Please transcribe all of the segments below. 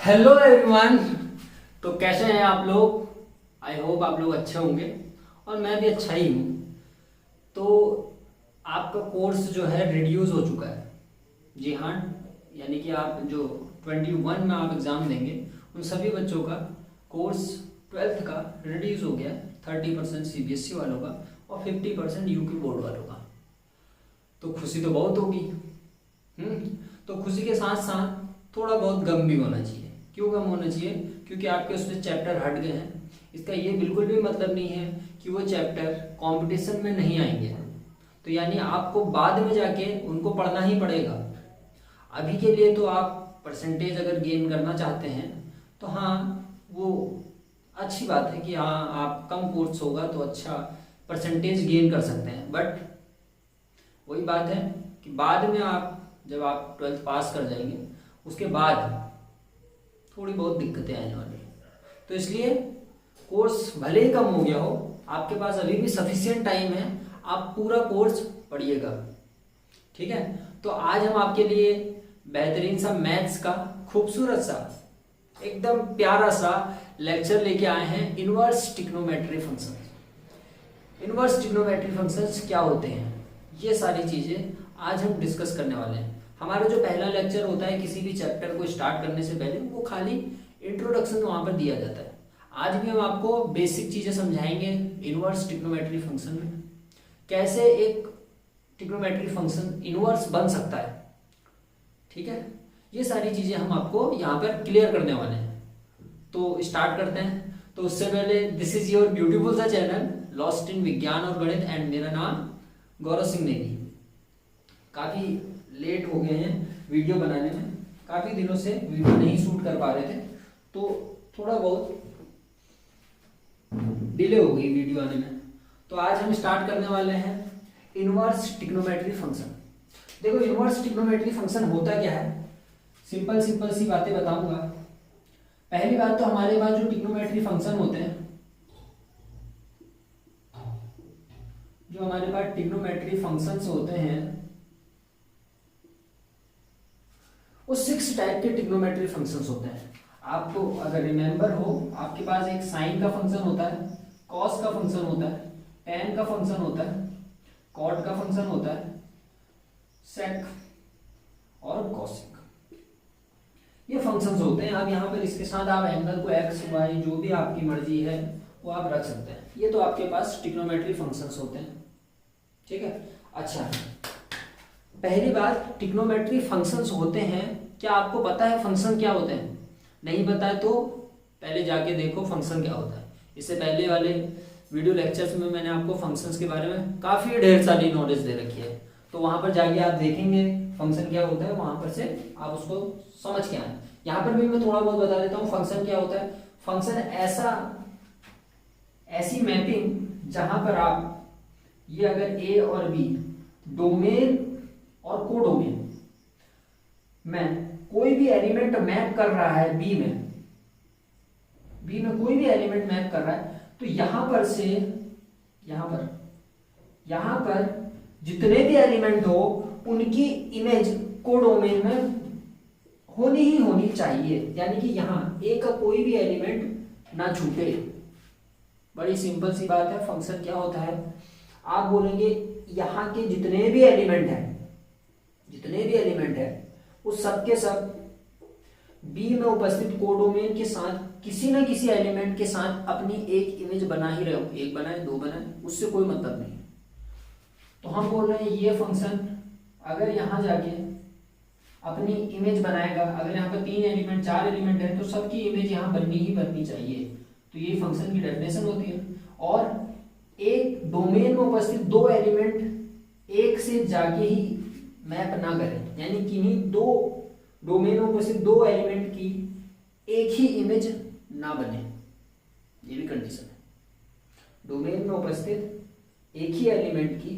Hello everyone. तो कैसे हैं आप लोग? आई होप आप लोग अच्छे होंगे और मैं भी अच्छा ही हूँ। तो आपका कोर्स जो है रिड्यूस हो चुका है। जी हाँ, यानी कि आप जो 21 में आप एग्ज़ाम देंगे उन सभी बच्चों का कोर्स 12th का रिड्यूस हो गया। 30% CBSE वालों का और 50% यूपी बोर्ड वालों का। तो खुशी तो बहुत होगी। तो खुशी के साथ साथ थोड़ा बहुत गम भी होना चाहिए। क्यों गम होना चाहिए? क्योंकि आपके उसमें चैप्टर हट गए हैं। इसका ये बिल्कुल भी मतलब नहीं है कि वो चैप्टर कंपटीशन में नहीं आएंगे। तो यानी आपको बाद में जाके उनको पढ़ना ही पड़ेगा। अभी के लिए तो आप परसेंटेज अगर गेन करना चाहते हैं तो हाँ, वो अच्छी बात है कि हाँ आप कम कोर्स होगा तो अच्छा परसेंटेज गेन कर सकते हैं। बट वही बात है कि बाद में आप जब आप 12th पास कर जाएंगे उसके बाद थोड़ी बहुत दिक्कतें आने वाली हैं। तो इसलिए कोर्स भले ही कम हो गया हो, आपके पास अभी भी सफिशिएंट टाइम है। आप पूरा कोर्स पढ़िएगा, ठीक है? तो आज हम आपके लिए बेहतरीन सा मैथ्स का खूबसूरत सा एकदम प्यारा सा लेक्चर लेके आए हैं। Inverse trigonometry functions. Inverse trigonometry functions क्या होते हैं, ये सारी चीजें आज हम डिस्कस करने वाले हैं। हमारा जो पहला लेक्चर होता है किसी भी चैप्टर को स्टार्ट करने से पहले, वो खाली इंट्रोडक्शन वहां पर दिया जाता है। आज भी हम आपको बेसिक चीजें समझाएंगे इनवर्स ट्रिग्नोमेट्री फंक्शन में, कैसे एक ट्रिग्नोमेट्री फंक्शन इनवर्स बन सकता है, ठीक है? ये सारी चीजें हम आपको यहाँ पर क्लियर करने वाले हैं। तो स्टार्ट करते हैं। तो उससे पहले, दिस इज योर ब्यूटीफुल सा चैनल लॉस्ट इन विज्ञान और गणित, एंड मेरा नाम गौरव सिंह नेगी। काफी लेट हो गए हैं वीडियो बनाने में, काफी दिनों से वीडियो नहीं शूट कर पा रहे थे, तो थोड़ा बहुत डिले हो गई वीडियो आने में। तो आज हम स्टार्ट करने वाले हैं इनवर्स ट्रिग्नोमेट्री फंक्शन। देखो, इनवर्स ट्रिग्नोमेट्री फंक्शन होता क्या है, सिंपल सिंपल सी बातें बताऊंगा। पहली बात तो हमारे पास जो ट्रिग्नोमेट्री फंक्शन होते हैं, जो हमारे पास ट्रिग्नोमेट्री फंक्शंस होते हैं, वो 6 टाइप के ट्रिग्नोमेट्री फंक्शंस होते हैं। आपको अगर रिमेंबर हो, आपके पास एक साइन का फंक्शन होता है, कॉस का फंक्शन होता है, टेन का फंक्शन होता है, कॉट का फंक्शन होता है, सेक और कॉसेक। ये फंक्शंस होते हैं। अब यहाँ पर इसके साथ आप एंगल को एक्स वाई जो भी आपकी मर्जी है वो आप रख सकते हैं। ये तो आपके पास ट्रिग्नोमेट्री फंक्शंस होते हैं, ठीक है? अच्छा, पहली बात, ट्रिग्नोमेट्री फंक्शंस होते हैं। क्या आपको पता है फंक्शन क्या होते हैं? नहीं पता है तो पहले जाके देखो फंक्शन क्या होता है। इससे पहले वाले वीडियो लेक्चर्स में मैंने आपको फंक्शंस के बारे में काफी ढेर सारी नॉलेज दे रखी है, तो वहां पर जाके आप देखेंगे फंक्शन क्या होता है, वहां पर से आप उसको समझ के आए। यहाँ पर भी मैं थोड़ा बहुत बता देता हूँ फंक्शन क्या होता है। फंक्शन ऐसी मैपिंग जहां पर आप ये अगर ए और बी डोमेन और कोडोमेन में कोई भी एलिमेंट मैप कर रहा है, बी में कोई भी एलिमेंट मैप कर रहा है, तो यहां पर से यहां पर जितने भी एलिमेंट हो उनकी इमेज कोडोमेन में होनी ही होनी चाहिए। यानी कि यहां ए का कोई भी एलिमेंट ना छूटे। बड़ी सिंपल सी बात है। फंक्शन क्या होता है, आप बोलेंगे यहां के जितने भी एलिमेंट है उस सब के सब बी में उपस्थित कोडोमेन के साथ किसी न किसी एलिमेंट के साथ अपनी एक इमेज बना ही रहे हो। एक बनाए, दो बनाए, उससे कोई मतलब नहीं। तो हम बोल रहे हैं ये फंक्शन अगर यहां जाके अपनी इमेज बनाएगा, अगर यहाँ पर 3 एलिमेंट 4 एलिमेंट है तो सबकी इमेज यहाँ बननी ही बननी चाहिए। तो ये फंक्शन की डेफिनेशन होती है। और एक डोमेन में उपस्थित 2 एलिमेंट एक से जाके ही मैप ना करें, यानी किन्हीं 2 डोमेन में उपस्थित 2 एलिमेंट की एक ही इमेज ना बने, ये भी कंडीशन है। डोमेन में उपस्थित एक ही एलिमेंट की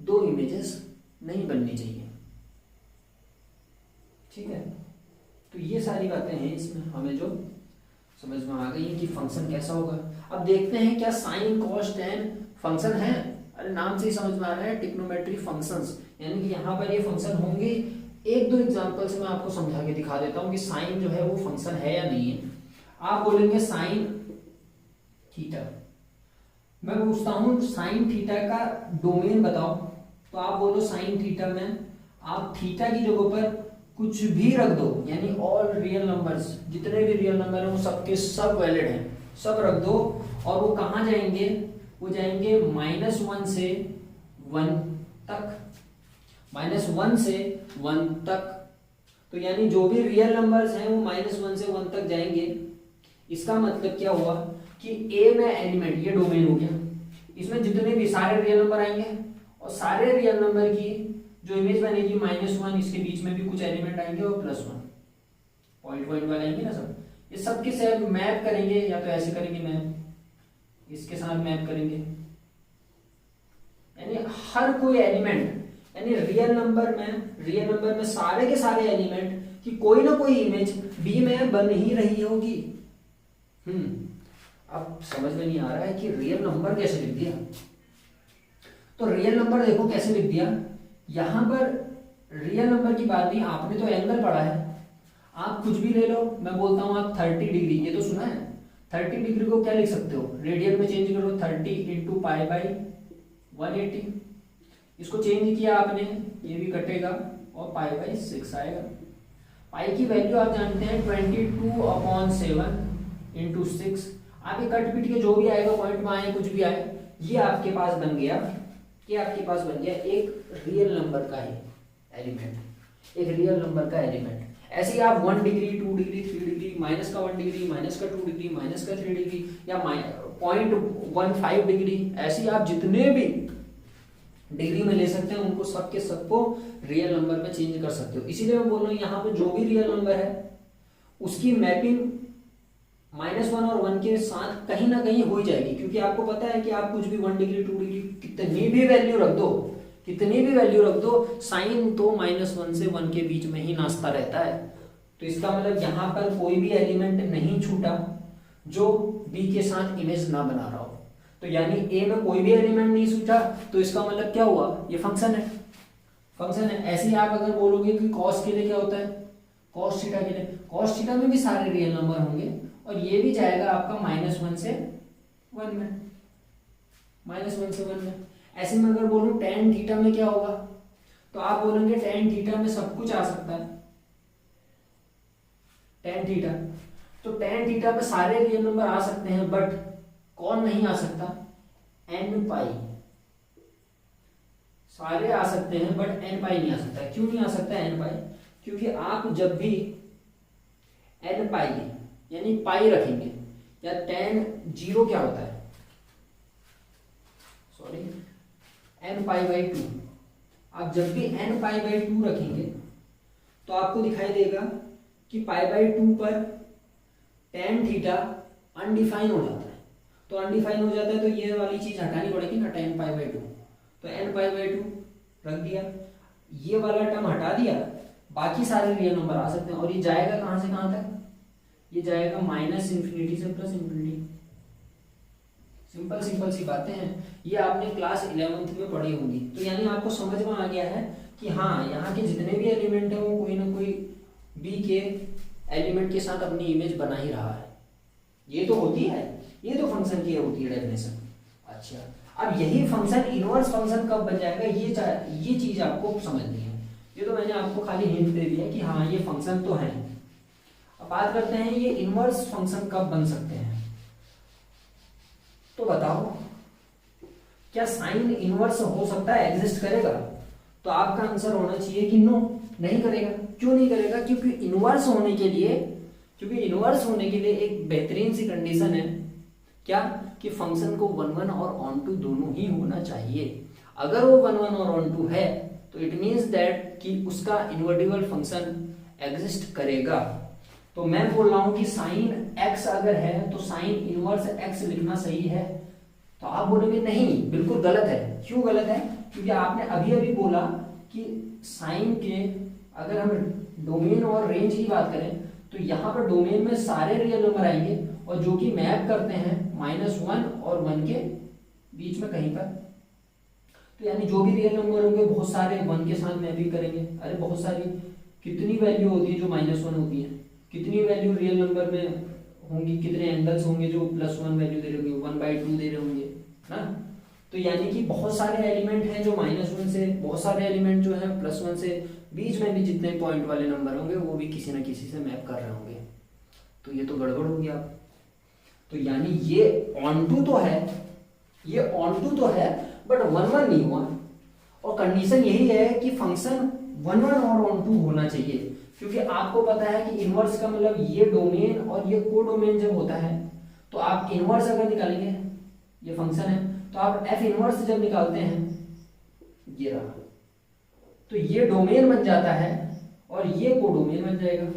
2 इमेजेस नहीं बननी चाहिए, ठीक है? तो ये सारी बातें हैं इसमें हमें जो समझ में आ गई है कि फंक्शन कैसा होगा। अब देखते हैं क्या साइन कॉस टेन फंक्शन है। अरे नाम से ही समझ में आ रहा है ट्रिग्नोमेट्री फंक्शंस, यानी कि यहाँ पर ये फंक्शन होंगे एक दो एग्जांपल से मैं आपको समझा के दिखा देता हूं कि साइन जो है वो फंक्शन है या नहीं है। आप बोलेंगे साइन थीटा, मैं पूछता हूं साइन थीटा का डोमेन बताओ, तो आप बोलो साइन थीटा में आप थीटा की जगह पर कुछ भी रख दो, यानी ऑल रियल नंबर्स, जितने भी रियल नंबर हैं वो सबके सब वैलिड हैं, सब रख दो, और वो कहाँ जाएंगे, वो जाएंगे -1 से 1 तक, -1 से 1 तक। तो यानी जो भी रियल नंबर्स हैं वो -1 से 1 तक जाएंगे। इसका मतलब क्या हुआ कि ए में एलिमेंट, ये डोमेन हो गया, इसमें जितने भी सारे रियल नंबर आएंगे और सारे रियल नंबर की जो इमेज बनेगी -1, इसके बीच में भी कुछ एलिमेंट आएंगे और +1 पॉइंट वाले आएंगे ना सब, ये सब के साथ मैप करेंगे, या तो ऐसे करेंगे मैप, इसके साथ मैप करेंगे, यानी हर कोई एलिमेंट, यानी रियल नंबर में सारे के सारे एलिमेंट की कोई ना कोई इमेज बी में बन ही रही होगी। अब समझ में नहीं आ रहा है कि रियल नंबर कैसे लिख दिया। तो रियल नंबर देखो कैसे लिख दिया, यहां पर रियल नंबर की बात नहीं, आपने तो एंगल पढ़ा है, आप कुछ भी ले लो, मैं बोलता हूं आप 30 डिग्री, ये तो सुना है, 30 डिग्री को क्या लिख सकते हो, रेडियन में चेंज करो, 30 × π/180, इसको चेंज किया आपने, ये भी कटेगा और π/6 आएगा। पाई की वैल्यू आप जानते हैं 22/7 × 6, आप ये कट पीट के जो भी आएगा पॉइंट में आए कुछ भी आए, ये आपके पास बन गया, ये आपके पास बन गया एक रियल नंबर का ही एलिमेंट, एक रियल नंबर का एलिमेंट। ऐसे ही आप 1 degree 2 degree 3 degree, -1 degree, -2 degree, -3 degree, या 0.15 डिग्री, ऐसे ही आप जितने भी डिग्री में ले सकते हैं उनको सबके सबको रियल नंबर में चेंज कर सकते हो। इसीलिए मैं बोल रहा हूँ यहाँ पे जो भी रियल नंबर है उसकी मैपिंग -1 और 1 के साथ कहीं ना कहीं हो ही जाएगी, क्योंकि आपको पता है कि आप कुछ भी 1 डिग्री 2 डिग्री कितनी भी वैल्यू रख दो, कितनी भी वैल्यू रख दो, साइन तो -1 से 1 के बीच में ही नाचता रहता है। तो इसका मतलब यहाँ पर कोई भी एलिमेंट नहीं छूटा जो बी के साथ इमेज ना बना रहा हो। तो यानी ए में कोई भी एलिमेंट नहीं छूटा, तो इसका मतलब क्या हुआ, ये फंक्शन है, फंक्शन है। ऐसे ही आप अगर बोलोगे कि कॉस के लिए क्या होता है, कॉस थीटा के लिए, कॉस थीटा में भी सारे रियल नंबर होंगे और ये भी जाएगा आपका -1 से 1 में, -1 से 1 में। ऐसे में अगर बोलूं tan थीटा में क्या होगा, तो आप बोलेंगे tan थीटा में सब कुछ आ सकता है, tan थीटा, तो tan थीटा पे सारे रियल नंबर आ सकते हैं, बट कौन नहीं आ सकता, n π, सारे आ सकते हैं बट n π नहीं आ सकता। क्यों नहीं आ सकता n π, क्योंकि आप जब भी n π यानी पाई रखेंगे, या tan 0 क्या होता है, सॉरी n π/2, आप जब भी n π/2 रखेंगे तो आपको दिखाई देगा कि π/2 पर tan थीटा अनडिफाइन हो जाता है। तो अनडिफाइन हो जाता है तो ये वाली चीज हटानी पड़ेगी ना, tan π/2, तो n π/2 रख दिया, ये वाला टर्म हटा दिया, बाकी सारे रियल नंबर आ सकते हैं। और ये जाएगा कहां से कहां तक, ये जाएगा -∞ से +∞। सिंपल सिंपल सी बातें हैं, ये आपने क्लास 11th में पढ़ी होंगी। तो यानी आपको समझ में आ गया है कि हाँ, यहाँ के जितने भी एलिमेंट हैं वो कोई ना कोई बी के एलिमेंट के साथ अपनी इमेज बना ही रहा है। ये तो होती है, ये तो फंक्शन की होती है डेफिनेशन। अच्छा, अब यही फंक्शन इनवर्स फंक्शन कब बन जाएगा, ये चीज आपको समझनी है। ये तो मैंने आपको खाली हिंट दे दिया कि हाँ ये फंक्शन तो है। अब बात करते हैं ये इनवर्स फंक्शन कब बन सकते हैं। तो बताओ, क्या साइन इनवर्स हो सकता है, एग्जिस्ट करेगा? तो आपका आंसर होना चाहिए कि नो, नहीं करेगा। क्यों नहीं करेगा? क्योंकि इनवर्स होने के लिए एक बेहतरीन सी कंडीशन है, क्या कि फंक्शन को 1 1 और ऑन टू दोनों ही होना चाहिए। अगर वो 1 1 और ऑन टू है तो इट मीन्स दैट कि उसका इन्वर्टिबल फंक्शन एग्जिस्ट करेगा। तो मैं बोल रहा हूं कि साइन x अगर है तो साइन इनवर्स x लिखना सही है। तो आप बोलोगे नहीं, बिल्कुल गलत है। क्यों गलत है? क्योंकि आपने अभी अभी बोला कि साइन के अगर हम डोमेन और रेंज की बात करें तो यहाँ पर डोमेन में सारे रियल नंबर आएंगे और जो कि मैप करते हैं -1 और 1 के बीच में कहीं पर। तो यानी जो भी रियल नंबर होंगे बहुत सारे 1 के साथ मैप भी करेंगे। अरे बहुत सारी कितनी वैल्यू होती है जो -1 होती है, कितनी वैल्यू रियल नंबर में होंगी, कितने एंगल्स होंगे जो +1 वैल्यू दे रहे होंगे, 1/2 दे रहे होंगे ना। तो यानी कि बहुत सारे एलिमेंट हैं जो -1 से, बहुत सारे एलिमेंट जो है +1 से, बीच में भी जितने पॉइंट वाले नंबर होंगे वो भी किसी ना किसी से मैप कर रहे होंगे। तो ये तो गड़बड़ हो गया। तो यानी ये ऑन टू तो है, ये ऑन टू तो है, बट 1 1 नहीं हुआ। और कंडीशन यही है कि फंक्शन 1 1 और ऑन टू होना चाहिए, क्योंकि आपको पता है कि इनवर्स का मतलब ये डोमेन और ये कोडोमेन जब होता है तो आप इनवर्स अगर निकालेंगे, ये फंक्शन है, तो आप एफ इनवर्स जब निकालते हैं, ये रहा, तो ये डोमेन बन जाता है और ये कोडोमेन बन जाएगा।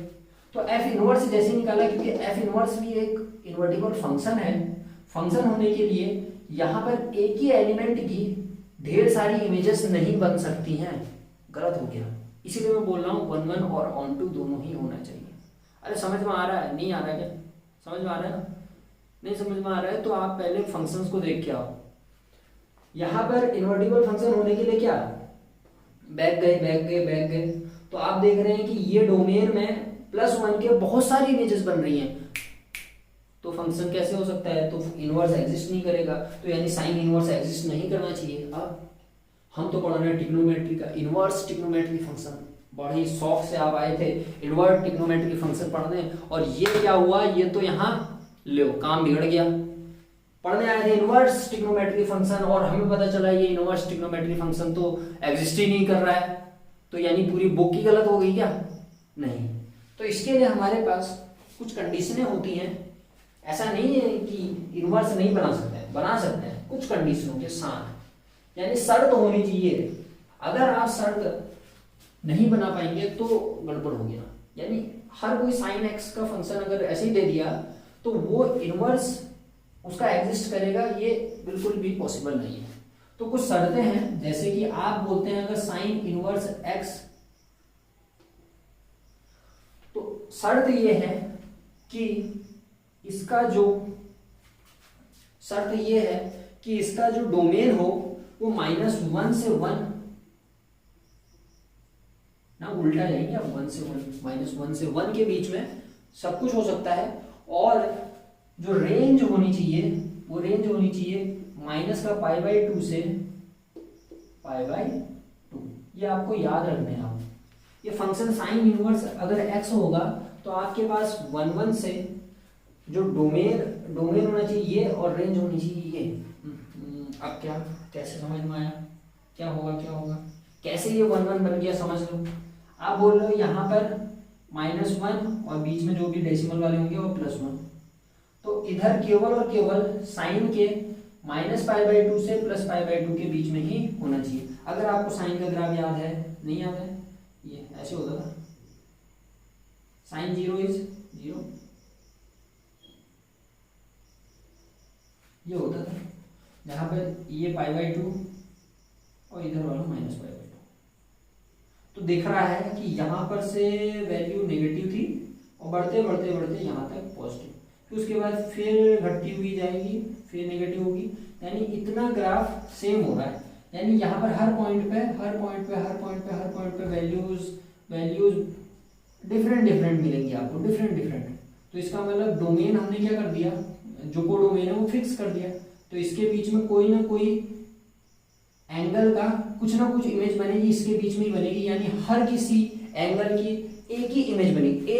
तो एफ इनवर्स जैसे निकाला, क्योंकि एफ इनवर्स भी एक इन्वर्टिबल फंक्शन है, फंक्शन होने के लिए यहाँ पर एक ही एलिमेंट की ढेर सारी इमेजेस नहीं बन सकती हैं, गलत हो गया। इसीलिए मैं बोल रहा हूँ 1 1 और ऑन टू दोनों ही होना चाहिए। अरे समझ में आ रहा है, नहीं आ रहा है क्या? समझ में आ रहा है ना? नहीं समझ में आ रहा है तो आप पहले फंक्शंस को देख के आओ। यहाँ पर इन्वर्टिबल फंक्शन होने के लिए क्या, बैक गए बैक गए बैक गए, तो आप देख रहे हैं कि ये डोमेन में +1 के बहुत सारी इमेजेस बन रही हैं, तो फंक्शन कैसे हो सकता है? तो इनवर्स एग्जिस्ट नहीं करेगा, तो यानी साइन इनवर्स एग्जिस्ट नहीं करना चाहिए। अब हम तो पढ़ रहे हैं ट्रिग्नोमेट्री का, इनवर्स ट्रिग्नोमेट्री फंक्शन, बड़े शौक से आप आए थे इनवर्स ट्रिग्नोमेट्री फंक्शन पढ़ने, और ये क्या हुआ, ये तो यहाँ लो काम बिगड़ गया। पढ़ने आए थे इनवर्स ट्रिग्नोमेट्री फंक्शन और हमें पता चला ये इनवर्स ट्रिग्नोमेट्री फंक्शन तो एग्जिस्ट ही नहीं कर रहा है, तो यानी पूरी बुक ही गलत हो गई क्या? नहीं। तो इसके लिए हमारे पास कुछ कंडीशनें होती हैं, ऐसा नहीं है कि इनवर्स नहीं बना सकते हैं, बना सकते हैं कुछ कंडीशनों के साथ, यानी शर्त होनी चाहिए। अगर आप शर्त नहीं बना पाएंगे तो गड़बड़ हो गया। यानी हर कोई साइन एक्स का फंक्शन अगर ऐसे ही दे दिया तो वो इनवर्स उसका एग्जिस्ट करेगा, ये बिल्कुल भी पॉसिबल नहीं है। तो कुछ शर्तें हैं, जैसे कि आप बोलते हैं अगर साइन इनवर्स एक्स, तो शर्त ये है कि इसका जो शर्त ये है कि इसका जो डोमेन हो वो -1 से 1 ना, उल्टा जाएंगे अब, 1 से 1, -1 से 1 के बीच में सब कुछ हो सकता है। और जो रेंज होनी चाहिए वो रेंज होनी चाहिए -π/2 से π/2। ये आपको याद रखना है। आप ये फंक्शन साइन इनवर्स अगर x होगा तो आपके पास 1 1 से जो डोमेन होना चाहिए ये, और रेंज होनी चाहिए ये। अब क्या, कैसे समझ में आया? क्या होगा कैसे ये 1 1 बन गया, समझ लो। आप बोल रहे हो यहाँ पर -1 और बीच में जो भी डेसिमल वाले होंगे वो +1, तो इधर केवल और केवल साइन के -π/2 से +π/2 के बीच में ही होना चाहिए। अगर आपको साइन का ग्राफ याद है, नहीं याद है, ये ऐसे होता था, साइन 0 इज 0, ये होता था, जहां पर ये π/2 और इधर वाला -π/2। तो दिख रहा है कि यहाँ पर से वैल्यू नेगेटिव थी और बढ़ते बढ़ते बढ़ते यहाँ तक पॉजिटिव, फिर उसके बाद फिर घटती हुई जाएगी, फिर नेगेटिव होगी, यानी इतना ग्राफ सेम हो रहा है। यानी यहाँ पर हर पॉइंट पे वैल्यूज डिफरेंट मिलेंगी आपको, डिफरेंट। तो इसका मतलब डोमेन हमने क्या कर दिया, जो को डोमेन है वो फिक्स कर दिया, तो इसके बीच में कोई ना कोई एंगल का कुछ ना कुछ इमेज बनेगी, इसके बीच में ही बनेगी, यानी हर किसी एंगल की एक ही इमेज बनेगी,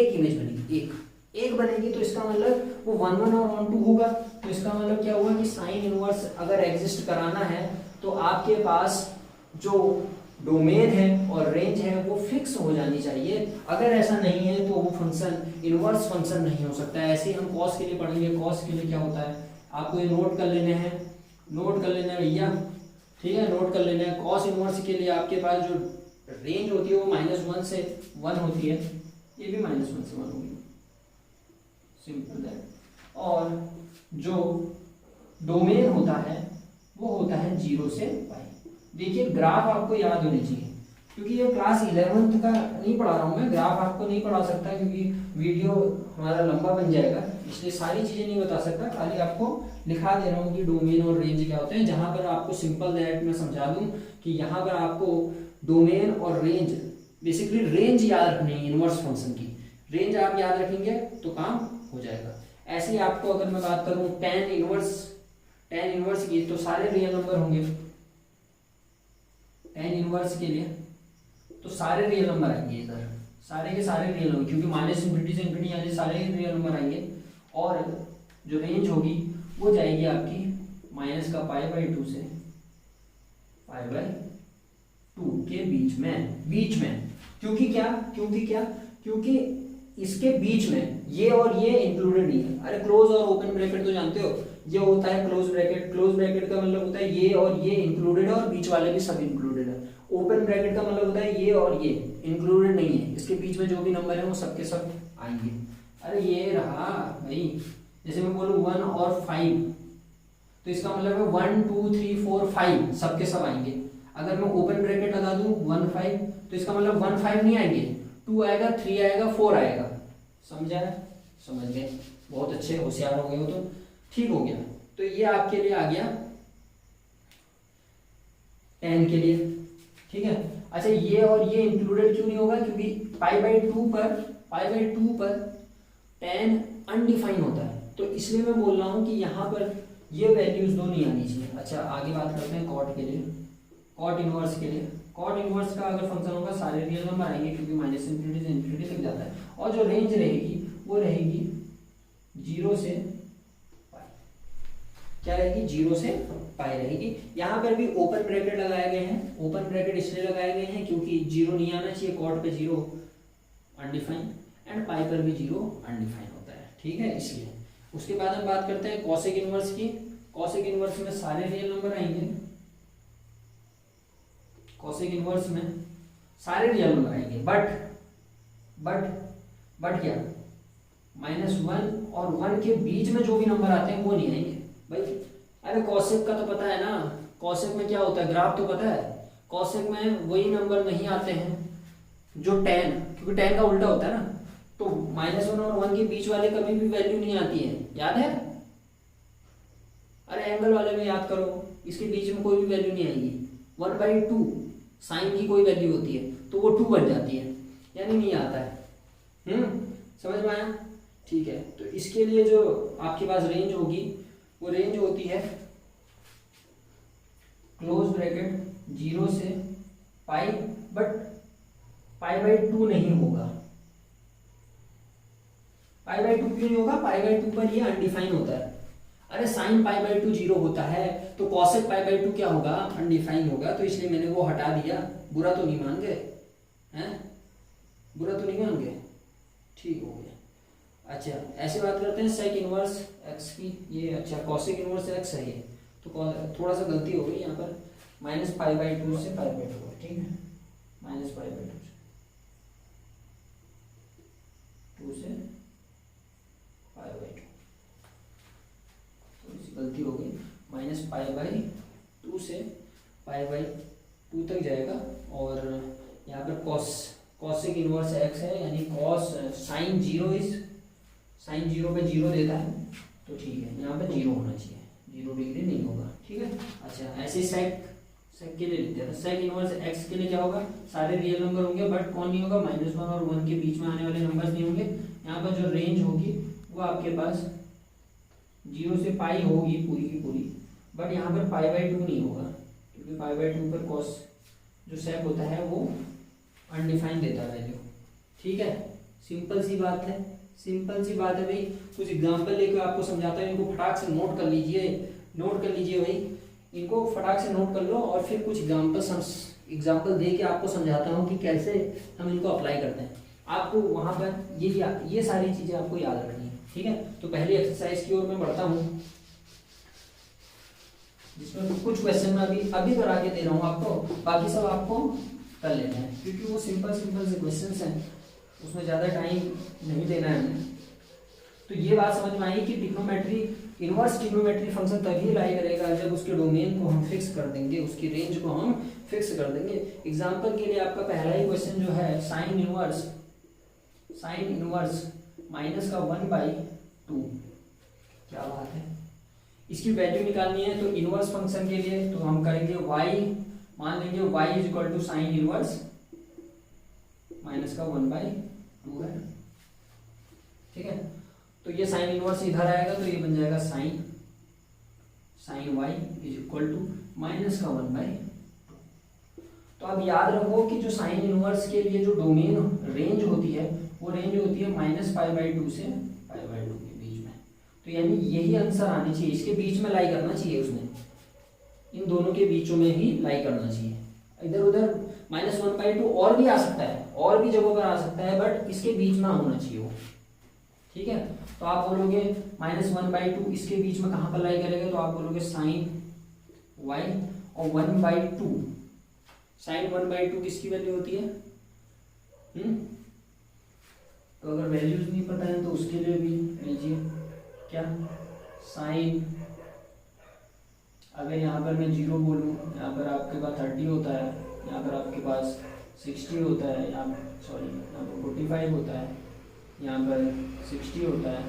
एक बनेगी। तो इसका मतलब वो 1 1 और 1 2 होगा। तो इसका मतलब क्या हुआ कि साइन इनवर्स अगर एग्जिस्ट कराना है तो आपके पास जो डोमेन है और रेंज है वो फिक्स हो जानी चाहिए। अगर ऐसा नहीं है तो वो फंक्शन इनवर्स फंक्शन नहीं हो सकता है। ऐसे ही हम कॉस के लिए पढ़ेंगे, कॉस के लिए क्या होता है आपको ये नोट कर लेने हैं भैया, ठीक है, नोट कर लेने हैं। कॉस इनवर्स के लिए आपके पास जो रेंज होती है वो -1 से 1 होती है, ये भी -1 से 1 होगी, सिंपल दैट। और जो डोमेन होता है वो होता है 0 से π। देखिए ग्राफ आपको याद होनी चाहिए, क्योंकि ये क्लास 11th का नहीं पढ़ा रहा हूँ मैं, ग्राफ आपको नहीं पढ़ा सकता क्योंकि वीडियो हमारा लंबा बन जाएगा, इसलिए सारी चीज़ें नहीं बता सकता, खाली आपको लिखा दे रहा हूँ कि डोमेन और रेंज क्या होते हैं। जहाँ पर आपको सिंपल दैट मैं समझा दूँ कि यहाँ पर आपको डोमेन और रेंज बेसिकली रेंज याद रखनी है इनवर्स फंक्शन की, रेंज आप याद रखेंगे तो काम हो जाएगा। ऐसे ही आपको अगर मैं बात करूं टेन इनवर्स की, तो सारे रियल नंबर होंगे टेन इनवर्स के लिए, तो सारे रियल नंबर आएंगे इधर, सारे के सारे रियल नंबर, क्योंकि माइनस इंफिनिटी से इंफिनिटी यानी सारे रियल नंबर आएंगे। और जो रेंज होगी वो जाएगी आपकी माइनस का π/2 से π/2 के बीच में। क्योंकि इसके बीच में ये और ये इंक्लूडेड नहीं है। अरे क्लोज और ओपन ब्रैकेट तो जानते हो, ये होता है क्लोज ब्रैकेट का मतलब होता है ये और ये इंक्लूडेड है और बीच वाले भी सब इंक्लूडेड है। ओपन ब्रैकेट का मतलब होता है ये और ये इंक्लूडेड नहीं है, इसके बीच में जो भी नंबर है वो सबके सब आएंगे। अरे ये रहा भाई, जैसे मैं बोलूँ 1 और 5, तो इसका मतलब है 1 2 3 4 5 सबके सब आएंगे। अगर मैं ओपन ब्रैकेट लगा दूं 1 5, तो इसका मतलब 1 5 नहीं आएंगे, 2 आएगा, 3 आएगा, 4 आएगा। समझा है? समझ गए, बहुत अच्छे होशियार हो गए हो तो ठीक हो गया। तो ये आपके लिए आ गया 10 के लिए, ठीक है। अच्छा ये और ये इंक्लूडेड क्यों नहीं होगा? क्योंकि π/2 पर 10 अनडिफाइंड होता है, तो इसलिए मैं बोल रहा हूं कि यहाँ पर ये वैल्यूज दो नहीं आनी चाहिए। अच्छा आगे बात करते हैं कॉट के लिए, कॉट इनवर्स के लिए। कॉट इनवर्स का अगर फंक्शन होगा सारे रियल नंबर आएंगे, क्योंकि माइनस इंफिनिटी से इंफिनिटी तक जाता है, और जो रेंज रहेगी वो रहेगी 0 से पाई। क्या रहेगी? 0 से पाई रहेगी। यहाँ पर भी ओपन ब्रैकेट लगाए गए हैं, ओपन ब्रैकेट इसलिए लगाए गए हैं क्योंकि 0 नहीं आना चाहिए, कॉट पे 0 अनडिफाइंड एंड पाई पर भी 0 अनडिफाइंड होता है, ठीक है, इसलिए। उसके बाद हम बात करते हैं कॉसेक इनवर्स की। कॉसेक इनवर्स में सारे रियल नंबर आएंगे, कॉसेक इनवर्स में सारे रियल नंबर आएंगे, बट क्या? -1 और 1 के बीच में जो भी नंबर आते हैं वो नहीं आएंगे भाई। अरे कॉसेक का तो पता है ना, कॉसेक में क्या होता है, ग्राफ तो पता है। कॉसेक में वही नंबर नहीं आते हैं जो 10, क्योंकि 10 का उल्टा होता है ना, तो -1 और 1 के बीच वाले कभी भी वैल्यू नहीं आती है, याद है? अरे एंगल वाले में याद करो, इसके बीच में कोई भी वैल्यू नहीं आएगी। 1/2 साइन की कोई वैल्यू होती है तो वो 2 बन जाती है, यानी नहीं आता है। समझ में आया? ठीक है, तो इसके लिए जो आपके पास रेंज होगी वो रेंज होती है क्लोज ब्रैकेट 0 से पाई, बट π/2 नहीं होगा। π/2 क्यों नहीं होगा? π/2 पर ये अनडिफाइन होता है। अरे साइन π/2 0 होता है, तो कॉसेक π/2 क्या होगा? अनडिफाइन होगा, तो इसलिए मैंने वो हटा दिया। बुरा तो नहीं मान गए हैं? बुरा तो नहीं मान गए? ठीक हो गया। अच्छा ऐसे बात करते हैं सेक इनवर्स एक्स की। ये अच्छा कॉसेक इनवर्स एक्स है ये, तो थोड़ा सा गलती हो गई यहाँ पर, -π/2 से π/2, ठीक है, -π/2 से π/2, थोड़ी सी गलती हो गई। -π/2 से π/2 तक जाएगा, और यहाँ पर कॉसेक इनवर्स एक्स है, यानी कॉस साइन 0 पे 0 देता है, तो ठीक है, यहाँ पे 0 होना चाहिए, 0 डिग्री नहीं होगा, ठीक है। अच्छा ऐसे सेक के लिए लिखते हैं, सेक इनवर्स एक्स के लिए क्या होगा? सारे रियल नंबर होंगे, बट कौन नहीं होगा? -1 और 1 के बीच में आने वाले नंबर्स नहीं होंगे। यहाँ पर जो रेंज होगी वो आपके पास 0 से पाई होगी पूरी की पूरी, बट यहाँ पर π/2 नहीं होगा, क्योंकि π/2 पर कॉस जो सेक होता है वो अनडिफाइंड देता है वैल्यू, ठीक है। सिंपल सी बात है, सिंपल सी बात है भाई। कुछ एग्जाम्पल लेकर आपको समझाता है, इनको फटाक से नोट कर लीजिए भाई, इनको फटाक से नोट कर लो, और फिर कुछ एग्जाम्पल दे के आपको समझाता हूँ कि कैसे हम इनको अप्लाई करते हैं। आपको वहाँ पर ये सारी चीज़ें आपको याद रखनी है, ठीक है। तो पहली एक्सरसाइज की ओर मैं बढ़ता हूँ, जिसमें कुछ क्वेश्चन मैं अभी करा के दे रहा हूँ आपको, बाकी सब आपको कर लेना है, क्योंकि वो सिंपल से क्वेश्चंस हैं, उसमें ज़्यादा टाइम नहीं देना है हमें। तो ये बात समझ में आई कि इनवर्स ट्रिग्नोमेट्री फंक्शन तभी लाई करेगा जब उसके डोमेन को हम फिक्स कर देंगे, उसकी रेंज को हम फिक्स कर देंगे। एग्जाम्पल के लिए आपका पहला ही क्वेश्चन जो है साइन इनवर्स -1/2, क्या बात है। इसकी वैल्यू निकालनी है, तो इनवर्स फंक्शन के लिए तो हम करेंगे y, मान लेंगे y = sin इनवर्स माइनस का 1/2 है। ठीक है, तो ये साइन इनवर्स इधर आएगा तो ये बन जाएगा sine y is equal to minus का 1/2। तो अब याद रखो कि जो साइन इनवर्स के लिए जो डोमेन रेंज होती है वो रेंज होती है -π/2 से π/2 के बीच में। तो यानी यही आंसर आनी चाहिए, इसके बीच में लाई करना चाहिए उसने, इन दोनों के बीचों में ही लाई करना चाहिए। इधर उधर -1/2 और भी आ सकता है, और भी जगहों पर आ सकता है, बट इसके बीच में होना चाहिए वो। ठीक है, तो आप बोलोगे -1/2 इसके बीच में कहाँ पर लाई करेंगे, तो आप बोलोगे साइन y और 1/2। साइन 1/2 किसकी वैल्यू होती है? तो अगर वैल्यूज नहीं पता है तो उसके लिए भी लीजिए क्या, साइन, अगर यहाँ पर मैं 0 बोलूँ, यहाँ पर आपके पास 30 होता है, यहाँ पर आपके पास 60 होता है, यहाँ पर 45 होता है, यहाँ पर 60 होता है,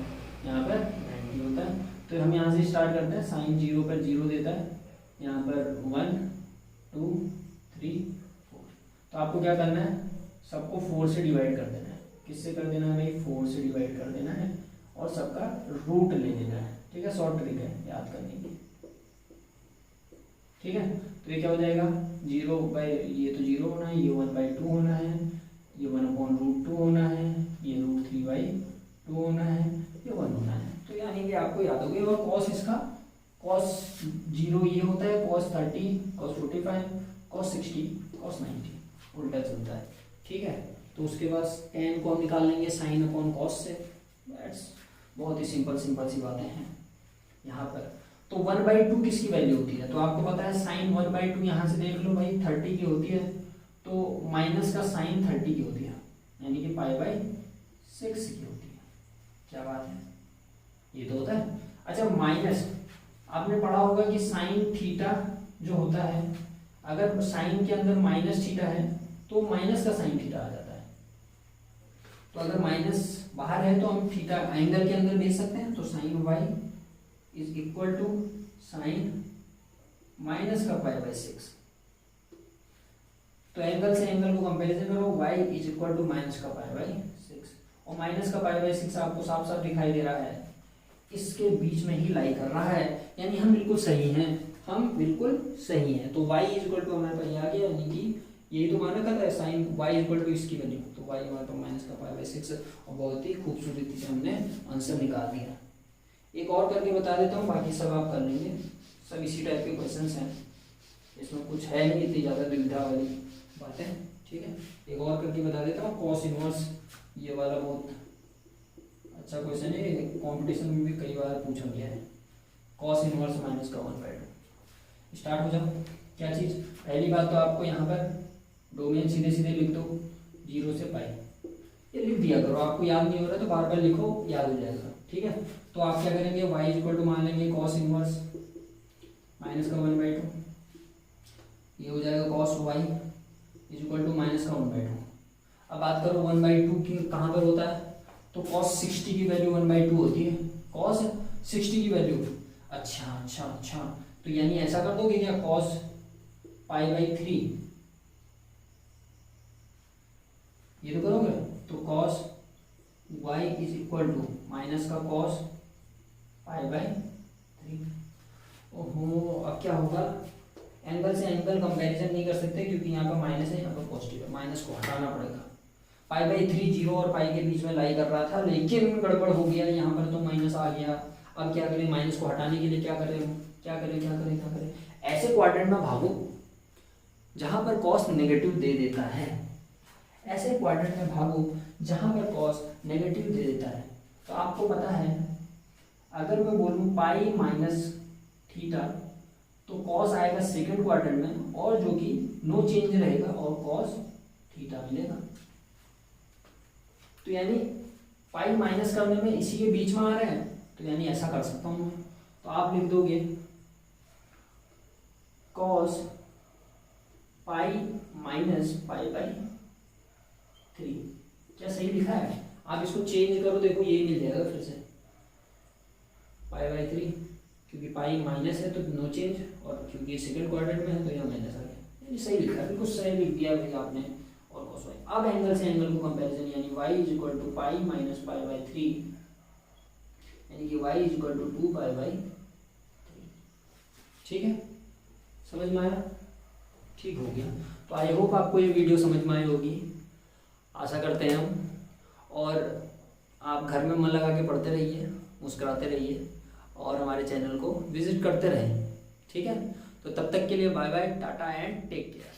यहाँ पर 90 होता है। तो हम यहाँ से स्टार्ट करते हैं, साइन 0 पर 0 देता है, यहाँ पर 1 2 3 4। तो आपको क्या करना है, सबको 4 से डिवाइड कर देना है। किससे कर देना है भाई? 4 से डिवाइड कर देना है और सबका रूट ले लेना है। ठीक है, शॉर्ट ट्रिक है याद करने की। ठीक है, तो ये क्या हो जाएगा, 0 ये तो 0 होना है, ये 1/2 होना है, ये 1/√2 होना है, ये √3/2 होना है, ये 1 होना है। तो यानी कि आपको याद हो गया। और कॉस इसका, कॉस 0 ये होता है, कॉस 30, कॉस 45, कॉस 60, कॉस 90, उल्टा चलता है। ठीक है, तो उसके बाद tan को निकाल लेंगे साइन अपॉन कॉस से। दैट्स बहुत ही सिंपल सी बातें हैं यहाँ पर। तो 1/2 किसकी वैल्यू होती है? तो आपको पता है साइन 1/2 यहाँ से देख लो भाई 30 की होती है, तो माइनस का साइन 30 की होती है, यानी कि π/6 की होती है। क्या बात है, ये तो होता है। अच्छा, माइनस, आपने पढ़ा होगा कि साइन थीटा जो होता है, अगर साइन के अंदर माइनस थीटा है तो माइनस का साइन थीटा आ जाता है। तो अगर माइनस बाहर है तो हम थीटा एंगल के अंदर भेज सकते हैं। तो sine y is equal to sine minus का π/6। तो एंगल से एंगल को कंपैरिजन करो, y is equal to minus का π/6, और माइनस का π/6 आपको साफ साफ दिखाई दे रहा है, इसके बीच में ही लाई कर रहा है, यानी हम बिल्कुल सही हैं, हम बिल्कुल सही हैं। तो y इज इक्वल टू हमारे पास आ गया, यानी कि यही तो माना करता है साइन y इक्वल टू इसकी वैल्यू, तो y हमारे पास माइनस का π/6, और बहुत ही खूबसूरती से हमने आंसर निकाल दिया। एक और करके बता देता हूँ, बाकी सब आप कर लेंगे, सब इसी टाइप के क्वेश्चंस हैं, इसमें कुछ है नहीं इतनी ज़्यादा दुविधा वाली बातें। ठीक है, एक और करके बता देता हूँ, कॉस इनवर्स, ये वाला बहुत अच्छा क्वेश्चन है, कंपटीशन में भी कई बार पूछा गया है। कॉस इनवर्स माइनस का 1/2। स्टार्ट हो जाओ। क्या चीज़, पहली बात तो आपको यहाँ पर डोमेन सीधे सीधे लिख दो, 0 से π, ये लिख दिया करो। आपको याद नहीं हो रहा तो बार बार लिखो, याद हो जाएगा। ठीक है, तो आप क्या करेंगे, y इज इक्वल टू मान लेंगे कॉस इनवर्स माइनस का 1/2, ये हो जाएगा cos y is equal to minus का 1/2। अब बात करो 1/2 की कहाँ पर होता है, तो cos 60 की वैल्यू 1/2 होती है, cos 60 की वैल्यू। अच्छा, तो यानी ऐसा कर दोगे क्या, cos π/3, ये तो करोगे, तो cos y is equal to minus का cos π/3। ओहो, अब क्या होगा, एंगल से एंगल कंपैरिजन नहीं कर सकते क्योंकि यहाँ पर माइनस है, यहाँ पर पॉजिटिव है, माइनस को हटाना पड़ेगा। π/3 0 और पाई के बीच में लाई कर रहा था, लेकिन गड़बड़ हो गया, यहाँ पर तो माइनस आ गया। अब क्या करें, माइनस को हटाने के लिए क्या करें, ऐसे क्वाड्रेंट में भागो जहाँ पर कॉस नेगेटिव दे देता है, ऐसे क्वाड्रेंट में भागो जहाँ पर कॉस नेगेटिव दे देता है। तो आपको पता है, अगर मैं बोलूँ पाई माइनस थीटा, तो कॉस आएगा सेकंड क्वाड्रेंट में, और जो कि नो चेंज रहेगा, और कॉस थीटा मिलेगा। तो यानी पाई माइनस करने में इसी के बीच में आ रहे हैं, तो यानी ऐसा कर सकता हूँ। तो आप लिख दोगे कॉस पाई माइनस π/3। क्या सही लिखा है? आप इसको चेंज करो, देखो ये मिल जाएगा फिर से π/3, क्योंकि पाई माइनस है तो नो चेंज, और क्योंकि सेकंड क्वाड्रेंट में है तो यहाँ माइनस आ गया। सही लिखा है, बिल्कुल सही लिख दिया भाई आपने। और कॉस y अब एंगल से एंगल को कंपैरिजन, यानी y is equal to pi minus pi by 3, यानी कि y is equal to 2 pi by 3। ठीक है, समझ में आया? ठीक हो गया। तो आई होप आपको ये वीडियो समझ में आई होगी, आशा करते हैं हम। और आप घर में मन लगा के पढ़ते रहिए, मुस्कुराते रहिए और हमारे चैनल को विजिट करते रहें। ठीक है, तो तब तक के लिए bye bye, tata and take care.